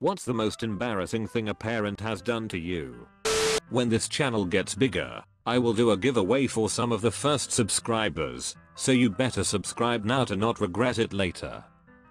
What's the most embarrassing thing a parent has done to you? When this channel gets bigger, I will do a giveaway for some of the first subscribers, so you better subscribe now to not regret it later.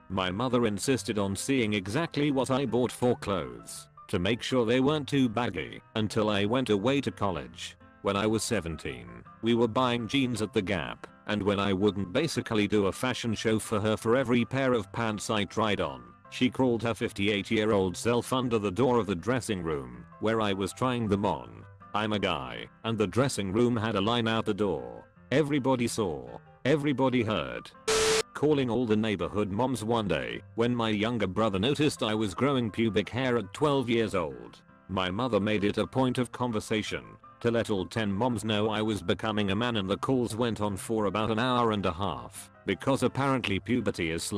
My mother insisted on seeing exactly what I bought for clothes, to make sure they weren't too baggy, until I went away to college. When I was 17, we were buying jeans at the Gap, and when I wouldn't basically do a fashion show for her for every pair of pants I tried on, she crawled her 58-year-old self under the door of the dressing room, where I was trying them on. I'm a guy, and the dressing room had a line out the door. Everybody saw. Everybody heard. Calling all the neighborhood moms one day, when my younger brother noticed I was growing pubic hair at 12 years old. My mother made it a point of conversation to let all 10 moms know I was becoming a man, and the calls went on for about an hour and a half, because apparently puberty is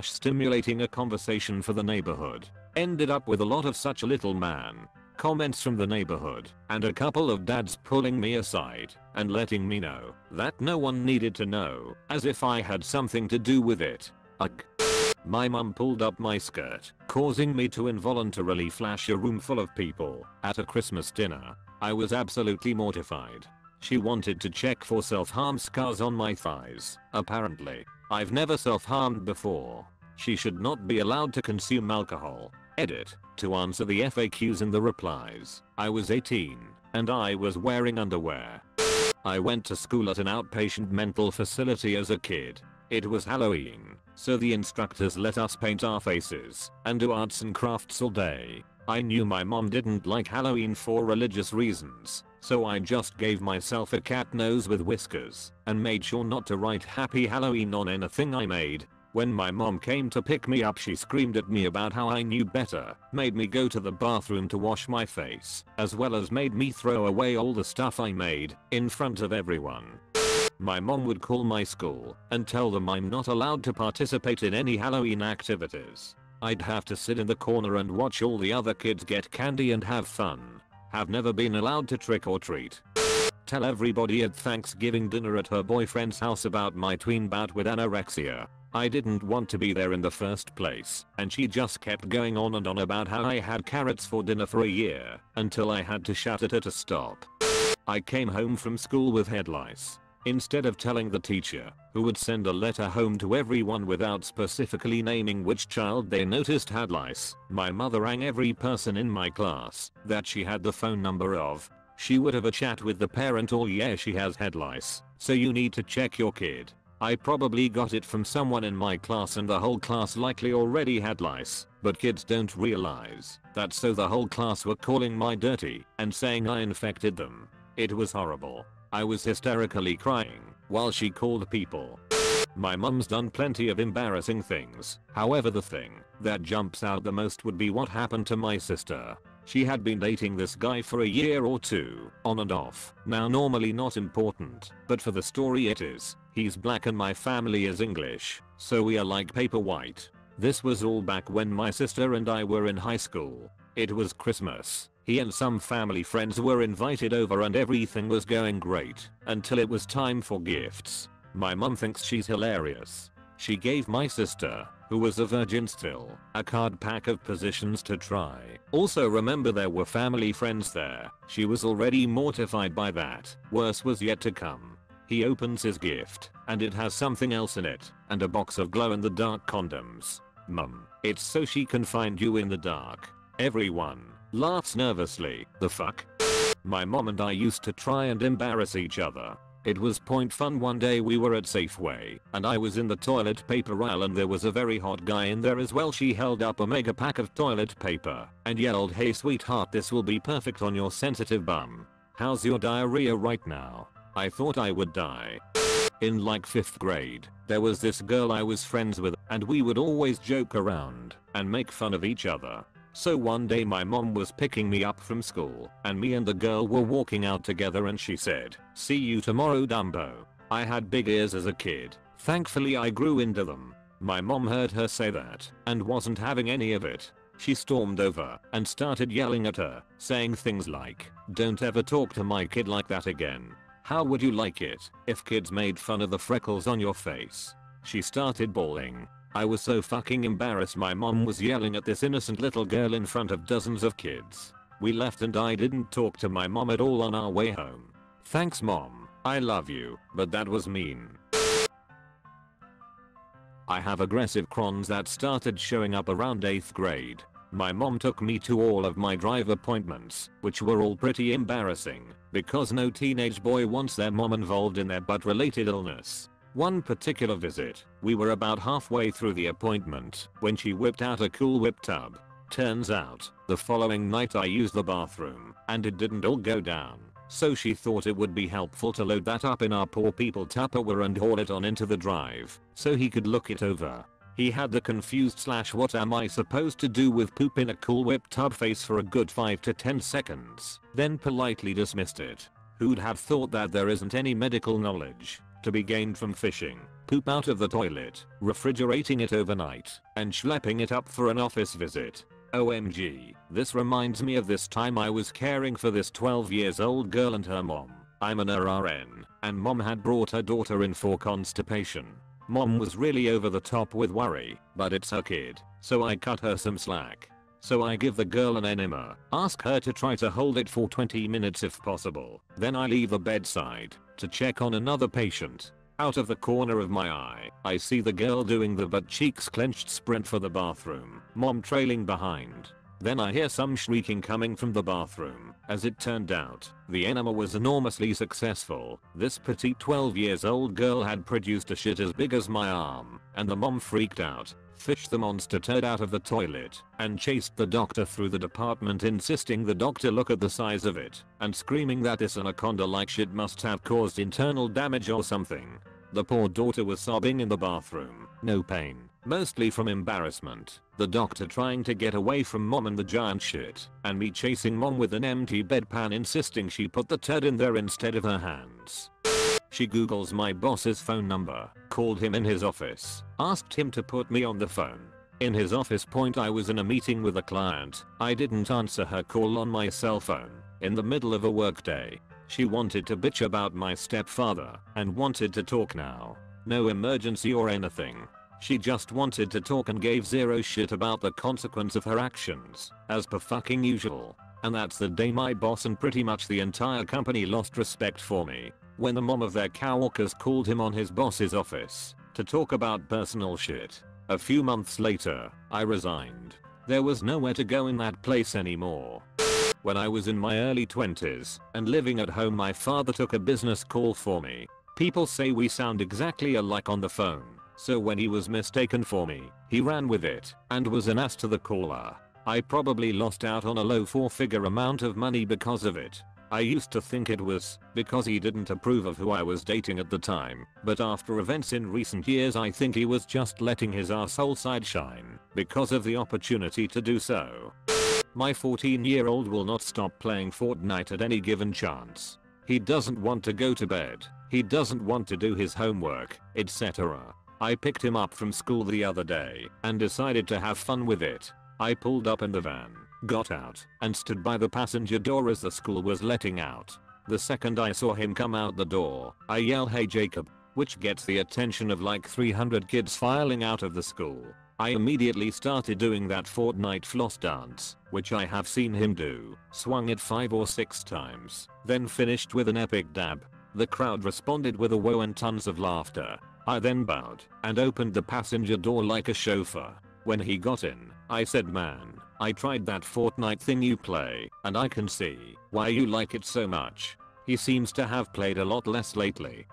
stimulating a conversation for the neighborhood. Ended up with a lot of such a little man comments from the neighborhood, and a couple of dads pulling me aside and letting me know that no one needed to know, as if I had something to do with it. Ugh. My mum pulled up my skirt, causing me to involuntarily flash a room full of people at a Christmas dinner. I was absolutely mortified. She wanted to check for self-harm scars on my thighs. Apparently, I've never self-harmed before. She should not be allowed to consume alcohol. Edit. To answer the FAQs in the replies, I was 18, and I was wearing underwear. I went to school at an outpatient mental facility as a kid. It was Halloween, so the instructors let us paint our faces and do arts and crafts all day. I knew my mom didn't like Halloween for religious reasons, so I just gave myself a cat nose with whiskers and made sure not to write Happy Halloween on anything I made. When my mom came to pick me up, she screamed at me about how I knew better, made me go to the bathroom to wash my face, as well as made me throw away all the stuff I made in front of everyone. My mom would call my school and tell them I'm not allowed to participate in any Halloween activities. I'd have to sit in the corner and watch all the other kids get candy and have fun. Have never been allowed to trick or treat. Tell everybody at Thanksgiving dinner at her boyfriend's house about my tween bout with anorexia. I didn't want to be there in the first place, and she just kept going on and on about how I had carrots for dinner for a year, until I had to shout at her to stop. I came home from school with head lice. Instead of telling the teacher, who would send a letter home to everyone without specifically naming which child they noticed had lice, my mother rang every person in my class that she had the phone number of. She would have a chat with the parent, or yeah, she has head lice, so you need to check your kid. I probably got it from someone in my class, and the whole class likely already had lice, but kids don't realize that, so the whole class were calling me dirty and saying I infected them. It was horrible. I was hysterically crying while she called people. My mum's done plenty of embarrassing things. However, the thing that jumps out the most would be what happened to my sister. She had been dating this guy for a year or two, on and off. Now, normally not important, but for the story it is. He's black and my family is English, so we are like paper white. This was all back when my sister and I were in high school. It was Christmas. He and some family friends were invited over and everything was going great, until it was time for gifts. My mum thinks she's hilarious. She gave my sister, who was a virgin still, a card pack of positions to try. Also, remember, there were family friends there. She was already mortified by that. Worse was yet to come. He opens his gift, and it has something else in it, and a box of glow-in-the-dark condoms. Mum, it's so she can find you in the dark. Everyone laughs nervously. The fuck? My mom and I used to try and embarrass each other. It was point fun. One day we were at Safeway, and I was in the toilet paper aisle, and there was a very hot guy in there as well. She held up a mega pack of toilet paper and yelled, "Hey sweetheart, this will be perfect on your sensitive bum. How's your diarrhea right now?" I thought I would die. In like 5th grade, there was this girl I was friends with, and we would always joke around and make fun of each other. So one day my mom was picking me up from school, and me and the girl were walking out together, and she said, "See you tomorrow, Dumbo." I had big ears as a kid. Thankfully I grew into them. My mom heard her say that and wasn't having any of it. She stormed over and started yelling at her, saying things like, "Don't ever talk to my kid like that again. How would you like it if kids made fun of the freckles on your face?" She started bawling. I was so fucking embarrassed my mom was yelling at this innocent little girl in front of dozens of kids. We left and I didn't talk to my mom at all on our way home. Thanks mom, I love you, but that was mean. I have aggressive crons that started showing up around 8th grade. My mom took me to all of my drive appointments, which were all pretty embarrassing, because no teenage boy wants their mom involved in their butt-related illness. One particular visit, we were about halfway through the appointment when she whipped out a Cool Whip tub. Turns out, the following night I used the bathroom, and it didn't all go down. So she thought it would be helpful to load that up in our poor people Tupperware and haul it on into the drive, so he could look it over. He had the confused / what am I supposed to do with poop in a Cool Whip tub face for a good 5 to 10 seconds, then politely dismissed it. Who'd have thought that there isn't any medical knowledge to be gained from fishing poop out of the toilet, refrigerating it overnight, and schlepping it up for an office visit. OMG, this reminds me of this time I was caring for this 12 years old girl and her mom. I'm an RN, and mom had brought her daughter in for constipation. Mom was really over the top with worry, but it's her kid, so I cut her some slack. So I give the girl an enema, ask her to try to hold it for 20 minutes if possible, then I leave the bedside to check on another patient. Out of the corner of my eye, I see the girl doing the butt cheeks clenched sprint for the bathroom, mom trailing behind. Then I hear some shrieking coming from the bathroom. As it turned out, the enema was enormously successful. This petite 12 years old girl had produced a shit as big as my arm, and the mom freaked out, fished the monster turd out of the toilet, and chased the doctor through the department insisting the doctor look at the size of it, and screaming that this anaconda-like shit must have caused internal damage or something. The poor daughter was sobbing in the bathroom, no pain, mostly from embarrassment. The doctor trying to get away from mom and the giant shit, and me chasing mom with an empty bedpan insisting she put the turd in there instead of her hands. She googles my boss's phone number, called him in his office, asked him to put me on the phone. In his office point I was in a meeting with a client. I didn't answer her call on my cell phone, in the middle of a workday. She wanted to bitch about my stepfather, and wanted to talk now. No emergency or anything. She just wanted to talk and gave zero shit about the consequence of her actions, as per fucking usual. And that's the day my boss and pretty much the entire company lost respect for me. When the mom of their coworkers called him on his boss's office to talk about personal shit. A few months later, I resigned. There was nowhere to go in that place anymore. When I was in my early 20s and living at home, my father took a business call for me. People say we sound exactly alike on the phone, so when he was mistaken for me, he ran with it and was an ass to the caller. I probably lost out on a low 4-figure amount of money because of it. I used to think it was because he didn't approve of who I was dating at the time, but after events in recent years I think he was just letting his asshole side shine because of the opportunity to do so. My 14-year-old will not stop playing Fortnite at any given chance. He doesn't want to go to bed, he doesn't want to do his homework, etc. I picked him up from school the other day and decided to have fun with it. I pulled up in the van, got out, and stood by the passenger door as the school was letting out. The second I saw him come out the door, I yell "Hey Jacob," which gets the attention of like 300 kids filing out of the school. I immediately started doing that Fortnite floss dance, which I have seen him do, swung it 5 or 6 times, then finished with an epic dab. The crowd responded with a whoa and tons of laughter. I then bowed and opened the passenger door like a chauffeur. When he got in, I said, "Man, I tried that Fortnite thing you play, and I can see why you like it so much." He seems to have played a lot less lately.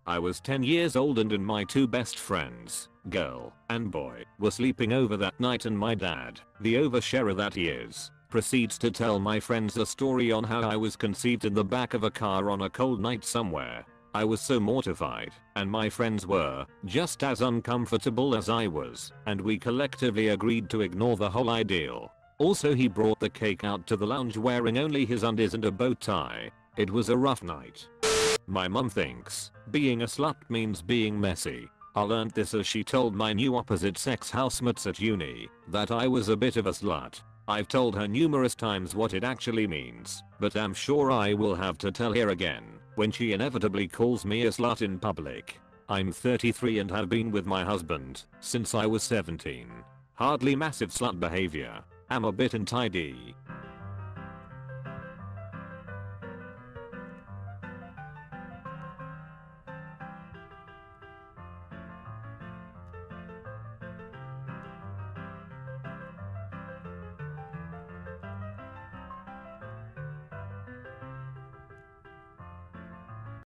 I was 10 years old and my 2 best friends, girl and boy, were sleeping over that night, and my dad, the oversharer that he is, proceeds to tell my friends a story on how I was conceived in the back of a car on a cold night somewhere. I was so mortified, and my friends were just as uncomfortable as I was, and we collectively agreed to ignore the whole ideal. Also, he brought the cake out to the lounge wearing only his undies and a bow tie. It was a rough night. My mum thinks being a slut means being messy. I learned this as she told my new opposite sex housemates at uni that I was a bit of a slut. I've told her numerous times what it actually means, but I'm sure I will have to tell her again when she inevitably calls me a slut in public. I'm 33 and have been with my husband since I was 17. Hardly massive slut behavior. Am a bit untidy.